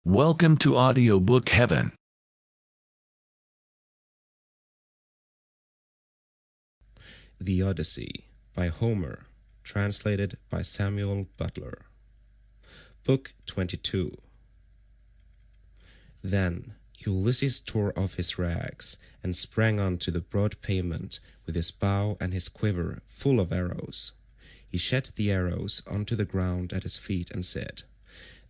Welcome to Audiobook Heaven. The Odyssey by Homer, translated by Samuel Butler. Book 22. Then Ulysses tore off his rags and sprang on to the broad pavement with his bow and his quiver full of arrows. He shed the arrows onto the ground at his feet and said,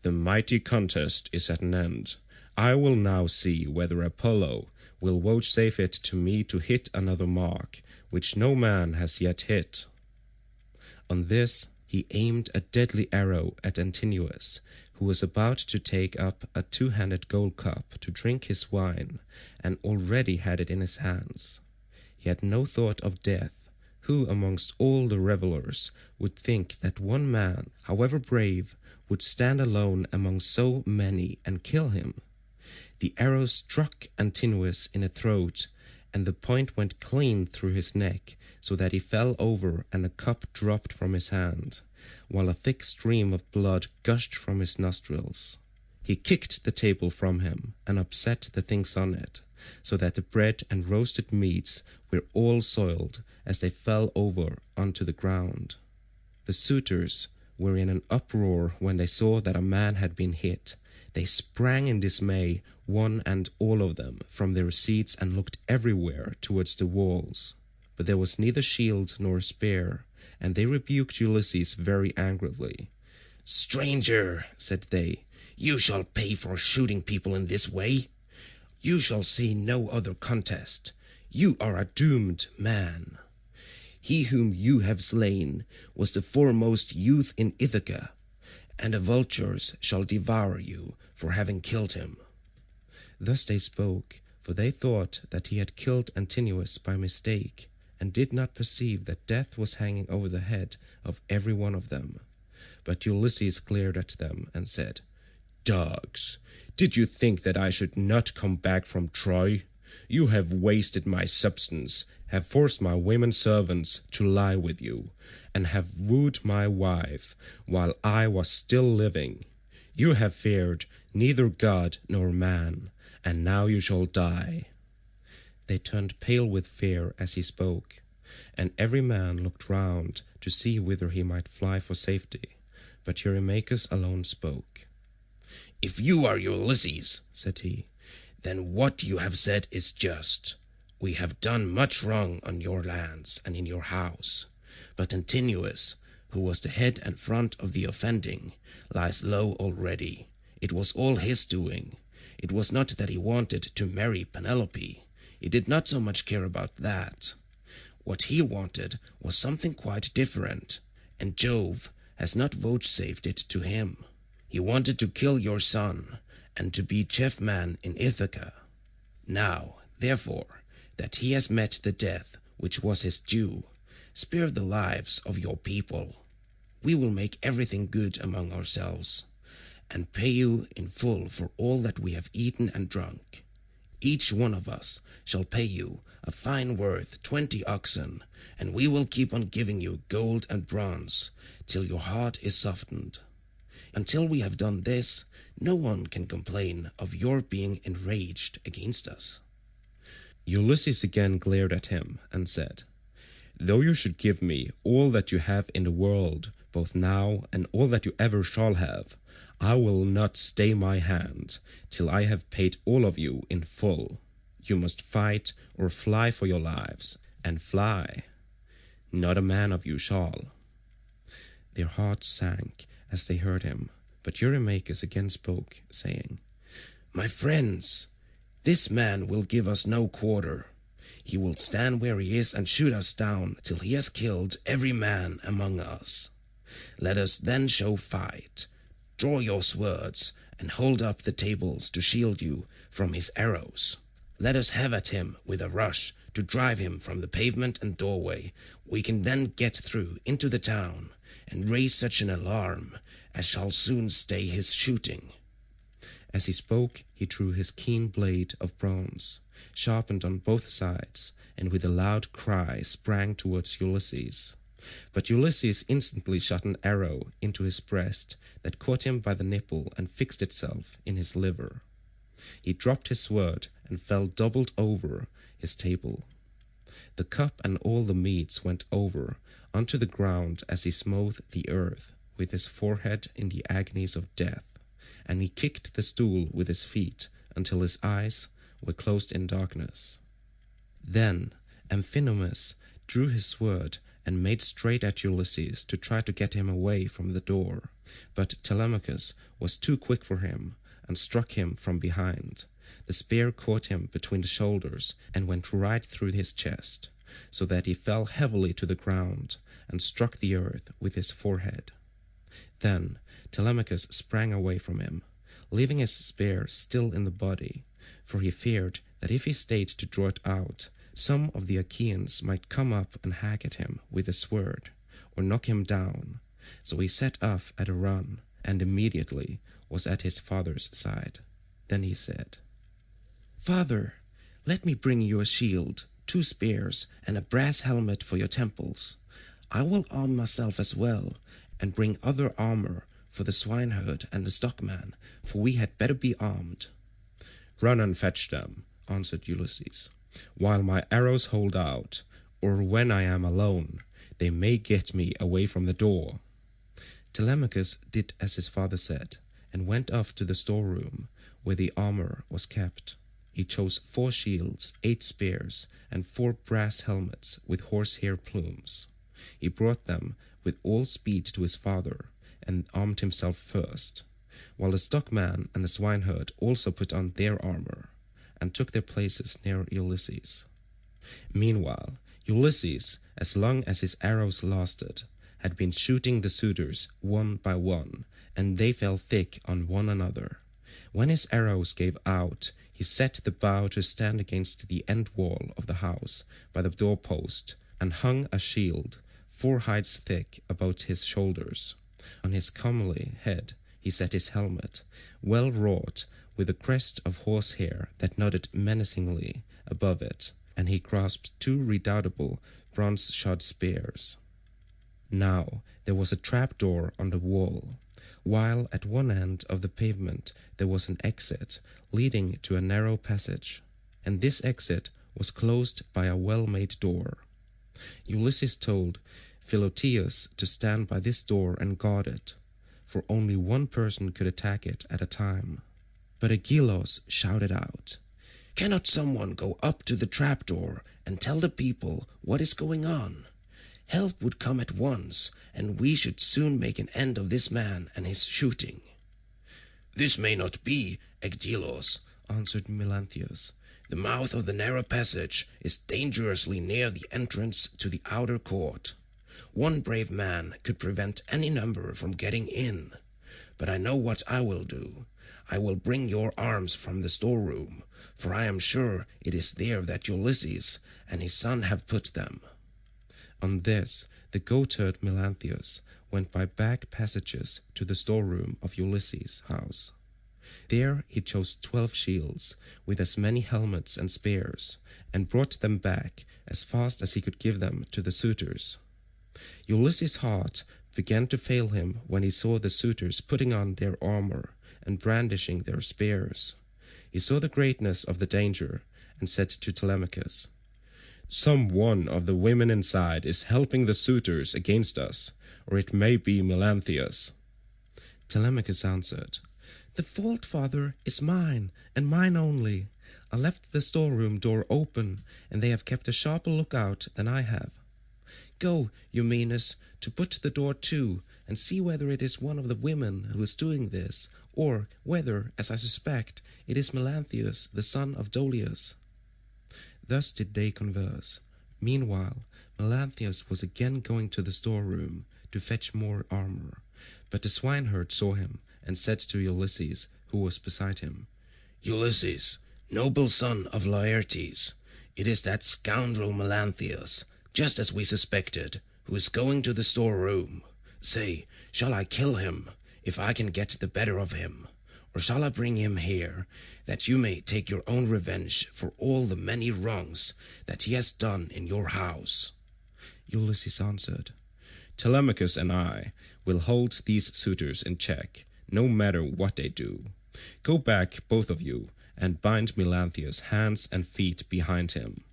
"The mighty contest is at an end. I will now see whether Apollo will vouchsafe it to me to hit another mark, which no man has yet hit." On this he aimed a deadly arrow at Antinous, who was about to take up a two-handed gold cup to drink his wine, and already had it in his hands. He had no thought of death. Who amongst all the revellers would think that one man, however brave, would stand alone among so many and kill him? The arrow struck Antinous in the throat, and the point went clean through his neck, so that he fell over and the cup dropped from his hand, while a thick stream of blood gushed from his nostrils. He kicked the table from him and upset the things on it, so that the bread and roasted meats were all soiled as they fell over onto the ground. The suitors were in an uproar when they saw that a man had been hit. They sprang in dismay, one and all of them, from their seats and looked everywhere towards the walls. But there was neither shield nor spear, and they rebuked Ulysses very angrily. "Stranger," said they, "you shall pay for shooting people in this way. You shall see no other contest. You are a doomed man. He whom you have slain was the foremost youth in Ithaca, and the vultures shall devour you for having killed him." Thus they spoke, for they thought that he had killed Antinous by mistake, and did not perceive that death was hanging over the head of every one of them. But Ulysses glared at them and said, "Dogs, did you think that I should not come back from Troy? You have wasted my substance, have forced my women servants to lie with you, and have wooed my wife while I was still living. You have feared neither God nor man, and now you shall die." They turned pale with fear as he spoke, and every man looked round to see whither he might fly for safety, but Eurymachus alone spoke. "If you are Ulysses," said he, "then what you have said is just. We have done much wrong on your lands and in your house, but Antinous, who was the head and front of the offending, lies low already. It was all his doing. It was not that he wanted to marry Penelope. He did not so much care about that. What he wanted was something quite different, and Jove has not vouchsafed it to him. He wanted to kill your son, and to be chief man in Ithaca. Now, therefore, that he has met the death which was his due, spare the lives of your people. We will make everything good among ourselves, and pay you in full for all that we have eaten and drunk. Each one of us shall pay you a fine worth 20 oxen, and we will keep on giving you gold and bronze till your heart is softened. Until we have done this, no one can complain of your being enraged against us." Ulysses again glared at him and said, "Though you should give me all that you have in the world, both now and all that you ever shall have, I will not stay my hand till I have paid all of you in full. You must fight or fly for your lives, and fly. Not a man of you shall." Their hearts sank as they heard him, but Eurymachus again spoke, saying, "My friends, this man will give us no quarter. He will stand where he is and shoot us down till he has killed every man among us. Let us then show fight. Draw your swords and hold up the tables to shield you from his arrows. Let us have at him with a rush to drive him from the pavement and doorway. We can then get through into the town and raise such an alarm as shall soon stay his shooting." As he spoke, he drew his keen blade of bronze, sharpened on both sides, and with a loud cry sprang towards Ulysses. But Ulysses instantly shot an arrow into his breast that caught him by the nipple and fixed itself in his liver. He dropped his sword and fell doubled over his table. The cup and all the meats went over onto the ground as he smote the earth with his forehead in the agonies of death, and he kicked the stool with his feet until his eyes were closed in darkness. Then Amphinomus drew his sword and made straight at Ulysses to try to get him away from the door, but Telemachus was too quick for him and struck him from behind. The spear caught him between the shoulders and went right through his chest, so that he fell heavily to the ground and struck the earth with his forehead. Then Telemachus sprang away from him, leaving his spear still in the body, for he feared that if he stayed to draw it out, some of the Achaeans might come up and hack at him with a sword, or knock him down. So he set off at a run, and immediately was at his father's side. Then he said, "Father, let me bring you a shield, 2 spears, and a brass helmet for your temples. I will arm myself as well, and bring other armor for the swineherd and the stockman, for we had better be armed." "Run and fetch them," answered Ulysses, "while my arrows hold out, or when I am alone, they may get me away from the door." Telemachus did as his father said, and went off to the storeroom where the armor was kept. He chose 4 shields, 8 spears, and 4 brass helmets with horsehair plumes. He brought them with all speed to his father, and armed himself first, while the stockman and the swineherd also put on their armor, and took their places near Ulysses. Meanwhile, Ulysses, as long as his arrows lasted, had been shooting the suitors one by one, and they fell thick on one another. When his arrows gave out, he set the bow to stand against the end wall of the house by the doorpost, and hung a shield 4 hides thick about his shoulders. On his comely head he set his helmet, well wrought, with a crest of horsehair that nodded menacingly above it, and he grasped 2 redoubtable bronze-shod spears. Now there was a trap-door on the wall, while at one end of the pavement there was an exit leading to a narrow passage, and this exit was closed by a well-made door. Ulysses told Philoetius to stand by this door and guard it, for only one person could attack it at a time. But Agelaus shouted out, "Cannot someone go up to the trapdoor and tell the people what is going on? Help would come at once, and we should soon make an end of this man and his shooting." "This may not be, Agelaus," answered Melanthius. "The mouth of the narrow passage is dangerously near the entrance to the outer court. One brave man could prevent any number from getting in. But I know what I will do. I will bring your arms from the storeroom, for I am sure it is there that Ulysses and his son have put them." On this, the goatherd Melanthius went by back passages to the storeroom of Ulysses' house. There he chose 12 shields, with as many helmets and spears, and brought them back as fast as he could give them to the suitors. Ulysses' heart began to fail him when he saw the suitors putting on their armor and brandishing their spears. He saw the greatness of the danger, and said to Telemachus, "Some one of the women inside is helping the suitors against us, or it may be Melanthius." Telemachus answered, "The fault, father, is mine, and mine only. I left the storeroom door open, and they have kept a sharper lookout than I have. Go, Eumenes, to put the door to, and see whether it is one of the women who is doing this, or whether, as I suspect, it is Melanthius, the son of Dolius." Thus did they converse. Meanwhile, Melanthius was again going to the storeroom to fetch more armor, but the swineherd saw him, and said to Ulysses, who was beside him, "Ulysses, noble son of Laertes, it is that scoundrel Melanthius, just as we suspected, who is going to the storeroom. Say, shall I kill him, if I can get the better of him? Or shall I bring him here, that you may take your own revenge for all the many wrongs that he has done in your house?" Ulysses answered, Telemachus and I will hold these suitors in check, no matter what they do. Go back, both of you, and bind Melanthius hands and feet behind him.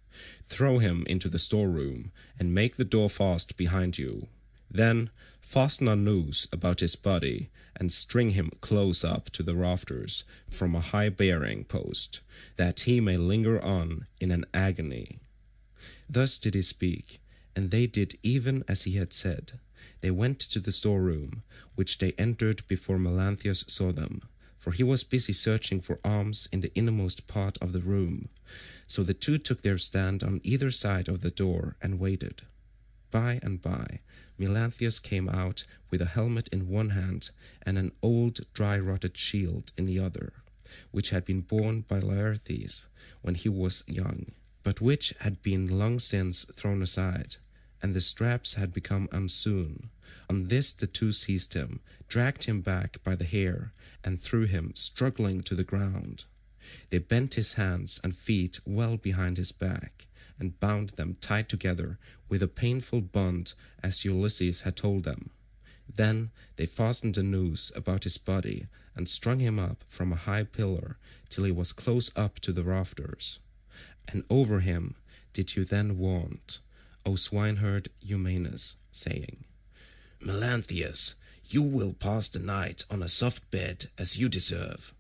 Throw him into the storeroom, and make the door fast behind you. Then fasten a noose about his body, and string him close up to the rafters from a high bearing post, that he may linger on in an agony." Thus did he speak, and they did even as he had said. They went to the storeroom, which they entered before Melanthius saw them, for he was busy searching for arms in the innermost part of the room. So the two took their stand on either side of the door and waited. By and by Melanthius came out with a helmet in one hand and an old dry-rotted shield in the other, which had been borne by Laertes when he was young, but which had been long since thrown aside, and the straps had become unsewn. On this the two seized him, dragged him back by the hair, and threw him struggling to the ground. They bent his hands and feet well behind his back, and bound them tight together with a painful bond as Ulysses had told them. Then they fastened a noose about his body and strung him up from a high pillar till he was close up to the rafters. And over him did you then vaunt, O swineherd Eumaeus, saying, "Melanthius, you will pass the night on a soft bed as you deserve.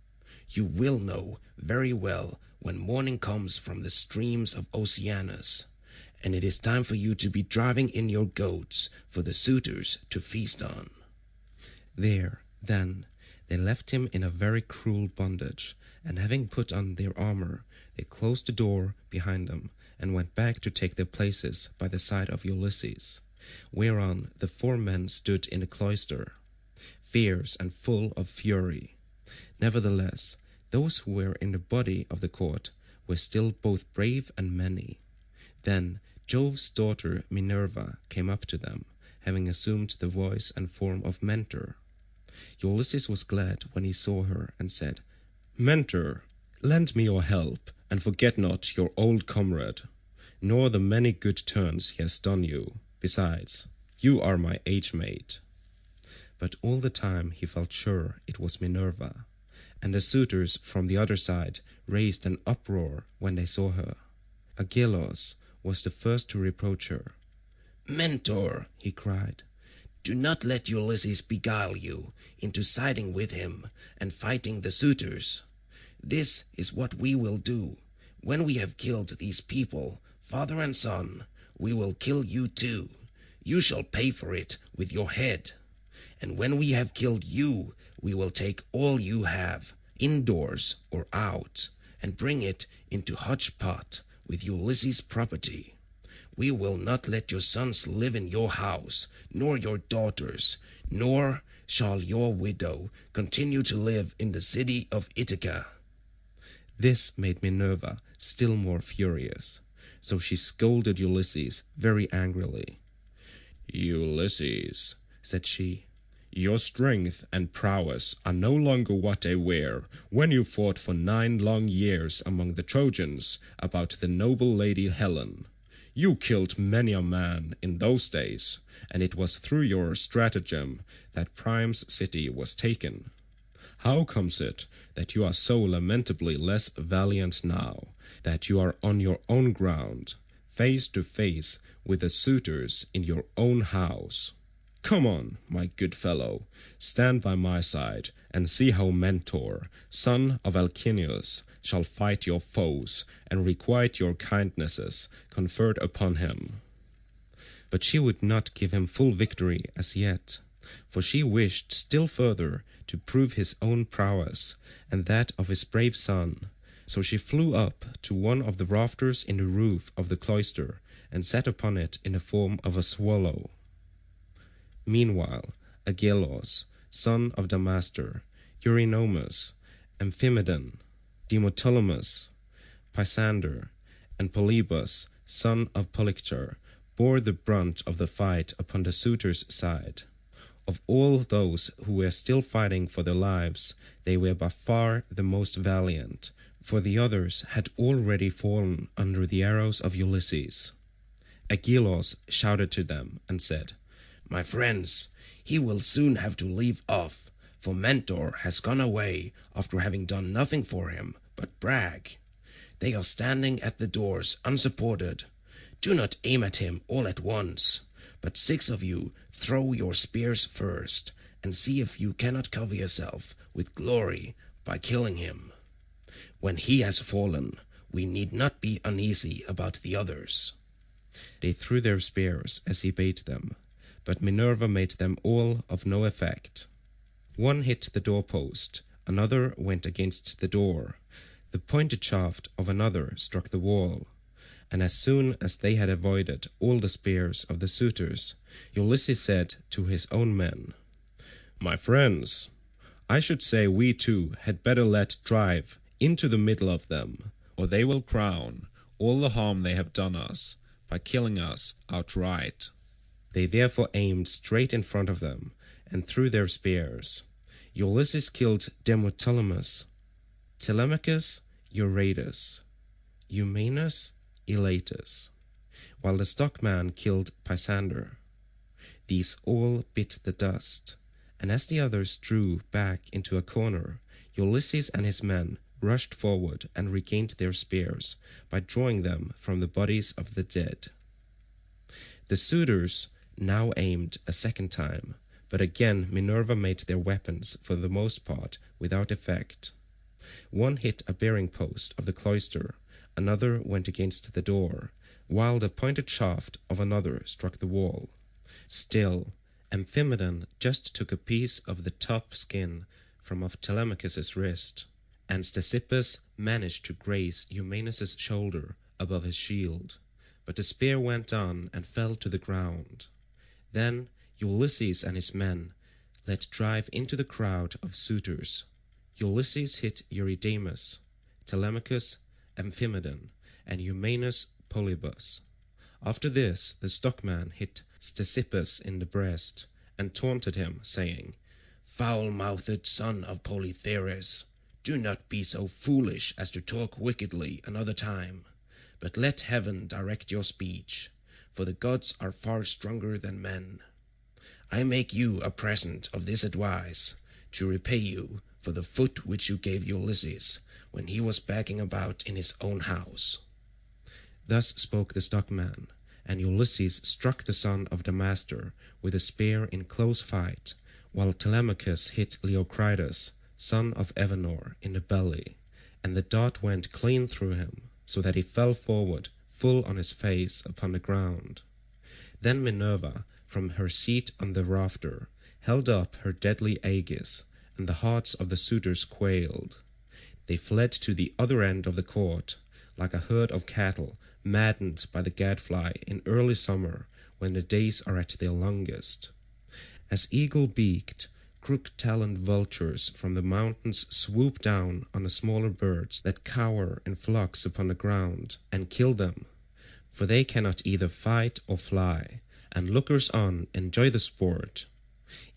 You will know very well when morning comes from the streams of Oceanus, and it is time for you to be driving in your goats for the suitors to feast on." There, then, they left him in a very cruel bondage, and having put on their armor, they closed the door behind them, and went back to take their places by the side of Ulysses, whereon the 4 men stood in the cloister, fierce and full of fury. Nevertheless, those who were in the body of the court were still both brave and many. Then Jove's daughter Minerva came up to them, having assumed the voice and form of Mentor. Ulysses was glad when he saw her, and said, "Mentor, lend me your help, and forget not your old comrade, nor the many good turns he has done you. Besides, you are my age-mate." But all the time he felt sure it was Minerva, and the suitors from the other side raised an uproar when they saw her. Agelaus was the first to reproach her. "Mentor," he cried, "do not let Ulysses beguile you into siding with him and fighting the suitors. This is what we will do. When we have killed these people, father and son, we will kill you too. You shall pay for it with your head. And when we have killed you, we will take all you have, indoors or out, and bring it into Hodgepot with Ulysses' property. We will not let your sons live in your house, nor your daughters, nor shall your widow continue to live in the city of Ithaca." This made Minerva still more furious, so she scolded Ulysses very angrily. "Ulysses," said she, "your strength and prowess are no longer what they were when you fought for 9 long years among the Trojans about the noble lady Helen. You killed many a man in those days, and it was through your stratagem that Priam's city was taken. How comes it that you are so lamentably less valiant now, that you are on your own ground, face to face with the suitors in your own house? Come on, my good fellow, stand by my side, and see how Mentor, son of Alcinous, shall fight your foes, and requite your kindnesses conferred upon him." But she would not give him full victory as yet, for she wished still further to prove his own prowess, and that of his brave son. So she flew up to one of the rafters in the roof of the cloister, and sat upon it in the form of a swallow. Meanwhile Agelaus, son of Damastor, Eurynomus, Amphimedon, Demoptolemus, Pisander, and Polybus, son of Polyctor, bore the brunt of the fight upon the suitors' side. Of all those who were still fighting for their lives, they were by far the most valiant, for the others had already fallen under the arrows of Ulysses. Agelaus shouted to them and said, My friends, he will soon have to leave off, for Mentor has gone away after having done nothing for him but brag. They are standing at the doors unsupported. Do not aim at him all at once, but 6 of you throw your spears first, and see if you cannot cover yourself with glory by killing him. When he has fallen, we need not be uneasy about the others." They threw their spears as he bade them, but Minerva made them all of no effect. One hit the doorpost, another went against the door, the pointed shaft of another struck the wall, and as soon as they had avoided all the spears of the suitors, Ulysses said to his own men, "My friends, I should say we too had better let drive into the middle of them, or they will crown all the harm they have done us by killing us outright." They therefore aimed straight in front of them and threw their spears. Ulysses killed Demoptolemus, Telemachus Eurytus, Eumaeus Elatus, while the stockman killed Pisander. These all bit the dust, and as the others drew back into a corner, Ulysses and his men rushed forward and regained their spears by drawing them from the bodies of the dead. The suitors now aimed a second time, but again Minerva made their weapons for the most part without effect. One hit a bearing post of the cloister, another went against the door, while the pointed shaft of another struck the wall. Still, Amphimedon just took a piece of the top skin from off Telemachus's wrist, and Ctesippus managed to graze Eumaeus's shoulder above his shield, but the spear went on and fell to the ground. Then Ulysses and his men let drive into the crowd of suitors. Ulysses hit Eurydamas, Telemachus, Amphimedon, and Eumaeus Polybus. After this the stockman hit Ctesippus in the breast, and taunted him, saying, "Foul-mouthed son of Polyphemus, do not be so foolish as to talk wickedly another time, but let heaven direct your speech, for the gods are far stronger than men. I make you a present of this advice, to repay you for the foot which you gave Ulysses when he was begging about in his own house." Thus spoke the stockman, and Ulysses struck the son of Damastor with a spear in close fight, while Telemachus hit Leocritus, son of Evenor, in the belly, and the dart went clean through him, so that he fell forward full on his face upon the ground. Then Minerva, from her seat on the rafter, held up her deadly aegis, and the hearts of the suitors quailed. They fled to the other end of the court, like a herd of cattle maddened by the gadfly in early summer, when the days are at their longest. As eagle-beaked, crook-taloned vultures from the mountains swoop down on the smaller birds that cower in flocks upon the ground, and kill them, for they cannot either fight or fly, and lookers on enjoy the sport.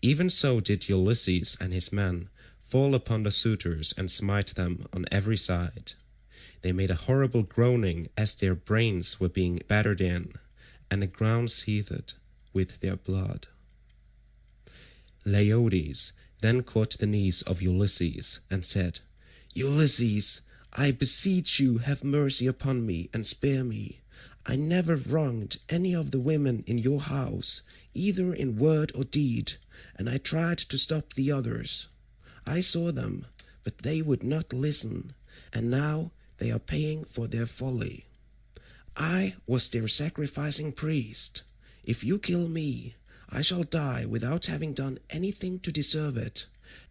Even so did Ulysses and his men fall upon the suitors and smite them on every side. They made a horrible groaning as their brains were being battered in, and the ground seethed with their blood. Leiodes then caught the knees of Ulysses and said, "Ulysses, I beseech you have mercy upon me and spare me. I never wronged any of the women in your house, either in word or deed, and I tried to stop the others. I saw them, but they would not listen, and now they are paying for their folly. I was their sacrificing priest. If you kill me, I shall die without having done anything to deserve it,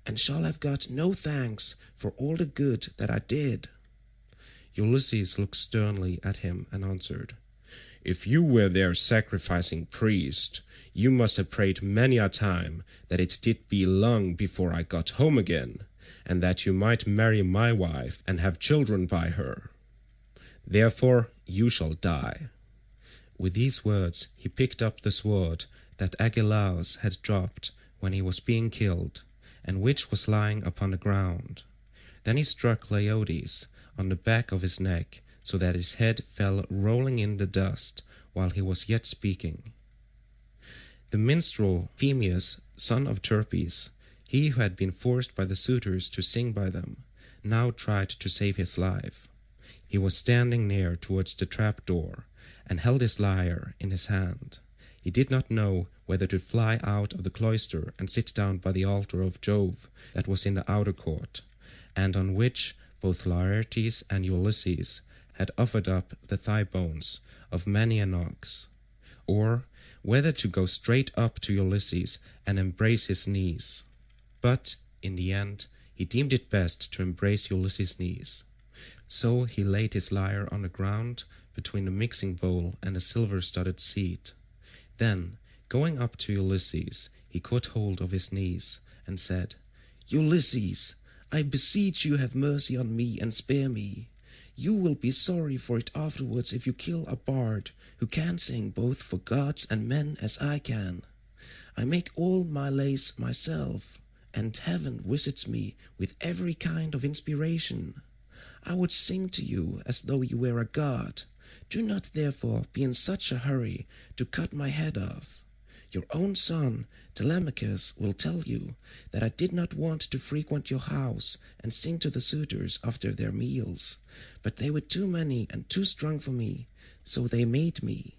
and shall have got no thanks for all the good that I did." Ulysses looked sternly at him and answered, "If you were their sacrificing priest, you must have prayed many a time that it did be long before I got home again, and that you might marry my wife and have children by her. Therefore you shall die." With these words he picked up the sword that Agelaus had dropped when he was being killed, and which was lying upon the ground. Then he struck Leiodes on the back of his neck, so that his head fell rolling in the dust while he was yet speaking. The minstrel Phemius, son of Terpes, he who had been forced by the suitors to sing by them, now tried to save his life. He was standing near towards the trap door, and held his lyre in his hand. He did not know whether to fly out of the cloister and sit down by the altar of Jove that was in the outer court, and on which both Laertes and Ulysses had offered up the thigh bones of many an ox, or whether to go straight up to Ulysses and embrace his knees. But in the end he deemed it best to embrace Ulysses' knees. So he laid his lyre on the ground between the mixing bowl and a silver-studded seat. Then, going up to Ulysses, he caught hold of his knees and said, "Ulysses, I beseech you have mercy on me and spare me. You will be sorry for it afterwards if you kill a bard who can sing both for gods and men as I can. I make all my lays myself, and heaven visits me with every kind of inspiration. I would sing to you as though you were a god. Do not therefore be in such a hurry to cut my head off. Your own son, Telemachus, will tell you that I did not want to frequent your house and sing to the suitors after their meals, but they were too many and too strong for me, so they made me."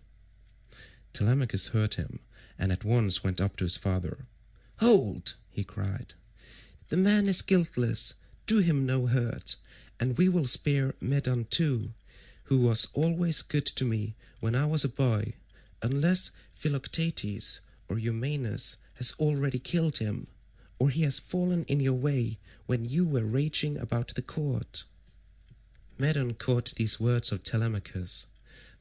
Telemachus heard him, and at once went up to his father. "Hold!" he cried. "The man is guiltless. Do him no hurt, and we will spare Medon too, who was always good to me when I was a boy, unless Philoctetes or Eumaeus has already killed him, or he has fallen in your way when you were raging about the court." Medon caught these words of Telemachus,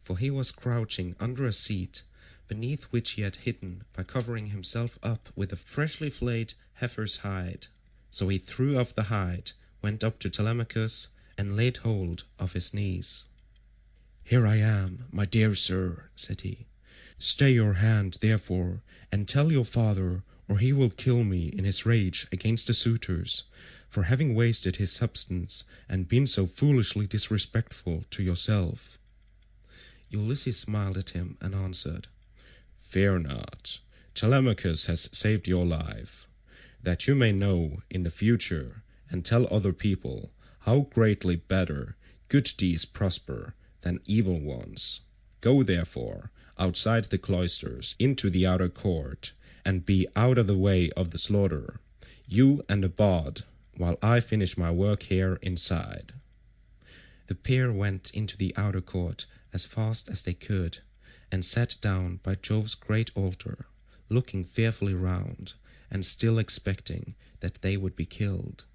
for he was crouching under a seat, beneath which he had hidden by covering himself up with a freshly flayed heifer's hide. So he threw off the hide, went up to Telemachus, and laid hold of his knees. "Here I am, my dear sir," said he. "Stay your hand, therefore, and tell your father, or he will kill me in his rage against the suitors, for having wasted his substance and been so foolishly disrespectful to yourself." Ulysses smiled at him and answered, "Fear not. Telemachus has saved your life, that you may know in the future and tell other people how greatly better good deeds prosper than evil ones. Go therefore outside the cloisters into the outer court, and be out of the way of the slaughter, you and the bard, while I finish my work here inside." The pair went into the outer court as fast as they could, and sat down by Jove's great altar, looking fearfully round, and still expecting that they would be killed.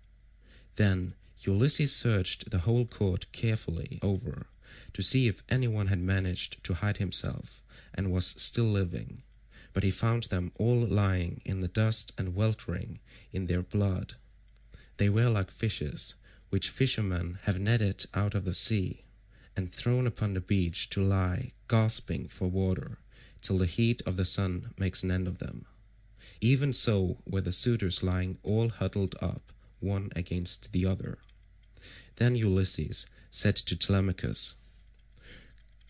Then Ulysses searched the whole court carefully over, to see if anyone had managed to hide himself and was still living, but he found them all lying in the dust and weltering in their blood. They were like fishes, which fishermen have netted out of the sea, and thrown upon the beach to lie gasping for water, till the heat of the sun makes an end of them. Even so were the suitors lying all huddled up, one against the other. Then Ulysses said to Telemachus,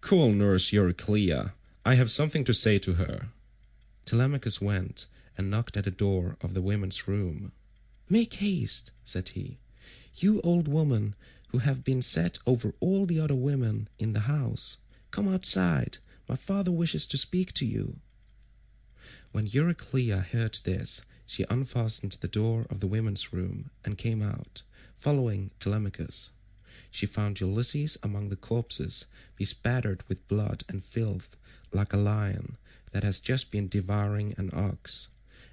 "Call nurse Euryclea, I have something to say to her." Telemachus went and knocked at the door of the women's room. "Make haste," said he, "you old woman who have been set over all the other women in the house. Come outside, my father wishes to speak to you." When Euryclea heard this, she unfastened the door of the women's room and came out, following Telemachus. She found Ulysses among the corpses, bespattered with blood and filth, like a lion that has just been devouring an ox,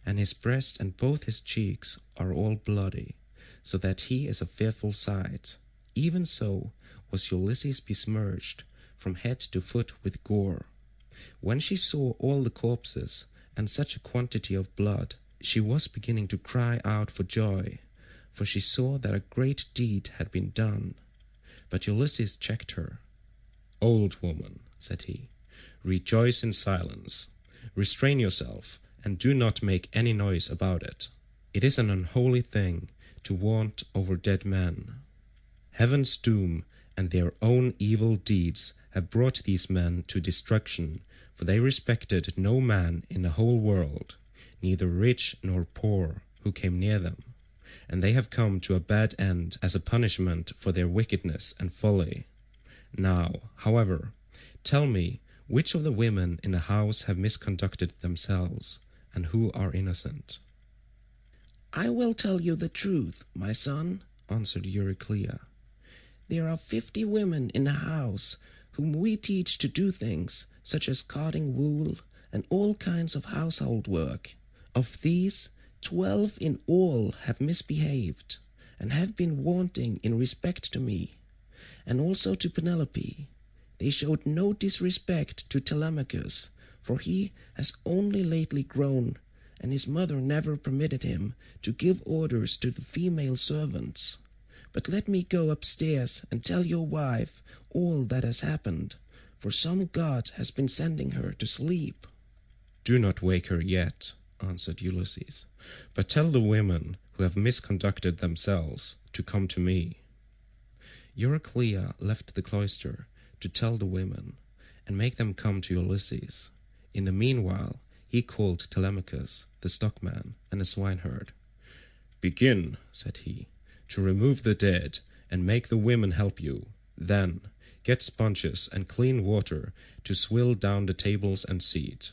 and his breast and both his cheeks are all bloody, so that he is a fearful sight. Even so was Ulysses besmirched from head to foot with gore. When she saw all the corpses and such a quantity of blood, she was beginning to cry out for joy, for she saw that a great deed had been done. But Ulysses checked her. "Old woman," said he, "rejoice in silence. Restrain yourself, and do not make any noise about it. It is an unholy thing to vaunt over dead men. Heaven's doom and their own evil deeds have brought these men to destruction for they respected no man in the whole world, neither rich nor poor, who came near them, and they have come to a bad end as a punishment for their wickedness and folly. Now, however, tell me which of the women in the house have misconducted themselves, and who are innocent." "I will tell you the truth, my son," answered Euryclea. "There are 50 women in the house whom we teach to do things such as carding wool and all kinds of household work. Of these, 12 in all have misbehaved, and have been wanting in respect to me, and also to Penelope. They showed no disrespect to Telemachus, for he has only lately grown, and his mother never permitted him to give orders to the female servants. But let me go upstairs and tell your wife all that has happened, for some god has been sending her to sleep." "Do not wake her yet," answered Ulysses, "but tell the women who have misconducted themselves to come to me." Euryclea left the cloister to tell the women, and make them come to Ulysses. In the meanwhile he called Telemachus, the stockman, and the swineherd. "Begin," said he, "to remove the dead, and make the women help you. Then get sponges and clean water to swill down the tables and seat.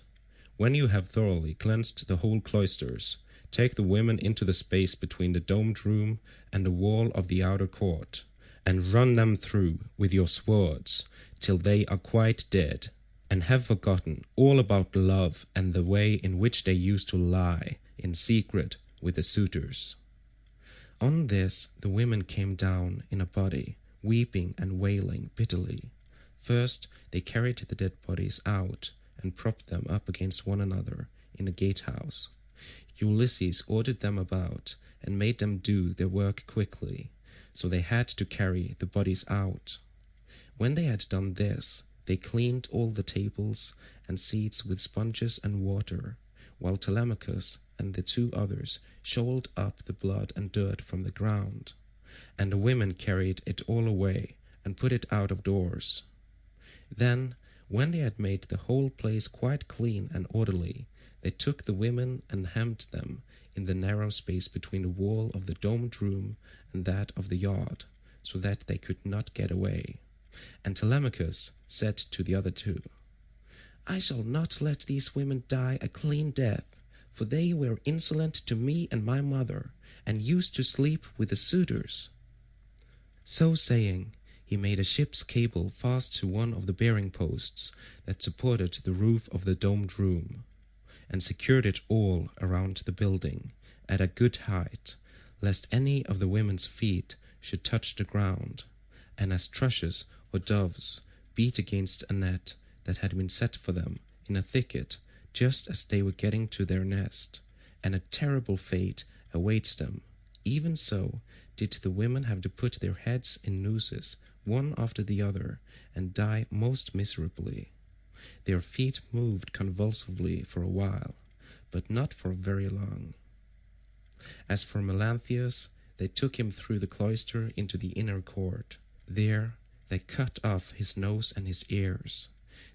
When you have thoroughly cleansed the whole cloisters, take the women into the space between the domed room and the wall of the outer court, and run them through with your swords till they are quite dead, and have forgotten all about love and the way in which they used to lie in secret with the suitors." On this the women came down in a body, weeping and wailing bitterly. First they carried the dead bodies out and propped them up against one another in the gatehouse. Ulysses ordered them about and made them do their work quickly, so they had to carry the bodies out. When they had done this, they cleaned all the tables and seats with sponges and water, while Telemachus and the 2 others shoveled up the blood and dirt from the ground, and the women carried it all away and put it out of doors. Then, when they had made the whole place quite clean and orderly, they took the women and hemmed them in the narrow space between the wall of the domed room and that of the yard, so that they could not get away. And Telemachus said to the other 2, "I shall not let these women die a clean death, for they were insolent to me and my mother, and used to sleep with the suitors." So saying, he made a ship's cable fast to one of the bearing posts that supported the roof of the domed room, and secured it all around the building at a good height, lest any of the women's feet should touch the ground, and as thrushes or doves beat against a net that had been set for them in a thicket just as they were getting to their nest, and a terrible fate awaits them. Even so did the women have to put their heads in nooses one after the other, and die most miserably. Their feet moved convulsively for a while, but not for very long. As for Melanthius, they took him through the cloister into the inner court. There they cut off his nose and his ears.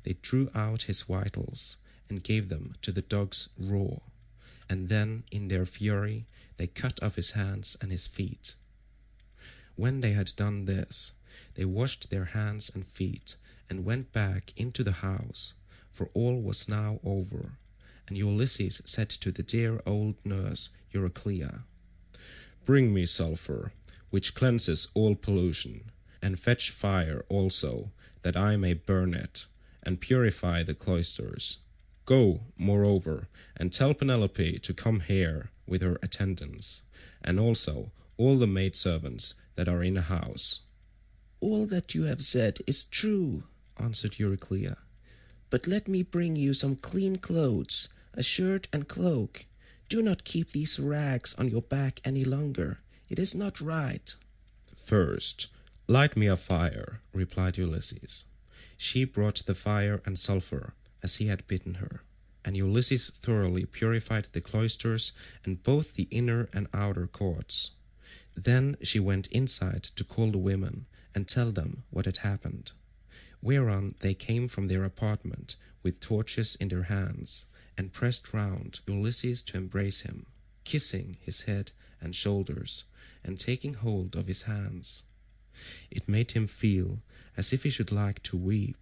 They drew out his vitals and gave them to the dogs raw, and then in their fury they cut off his hands and his feet. When they had done this, they washed their hands and feet and went back into the house, for all was now over. And Ulysses said to the dear old nurse Euryclea, "Bring me sulphur, which cleanses all pollution, and fetch fire also, that I may burn it, and purify the cloisters. Go, moreover, and tell Penelope to come here with her attendants, and also all the maidservants that are in the house." "All that you have said is true," answered Euryclea. "But let me bring you some clean clothes, a shirt and cloak. Do not keep these rags on your back any longer. It is not right." "First, light me a fire," replied Ulysses. She brought the fire and sulphur, as he had bidden her, and Ulysses thoroughly purified the cloisters and both the inner and outer courts. Then she went inside to call the women and tell them what had happened, whereon they came from their apartment with torches in their hands, and pressed round Ulysses to embrace him, kissing his head and shoulders, and taking hold of his hands. It made him feel as if he should like to weep,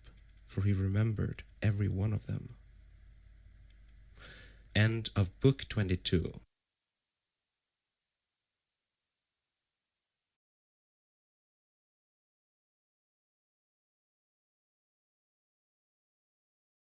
for he remembered every one of them. End of Book 22.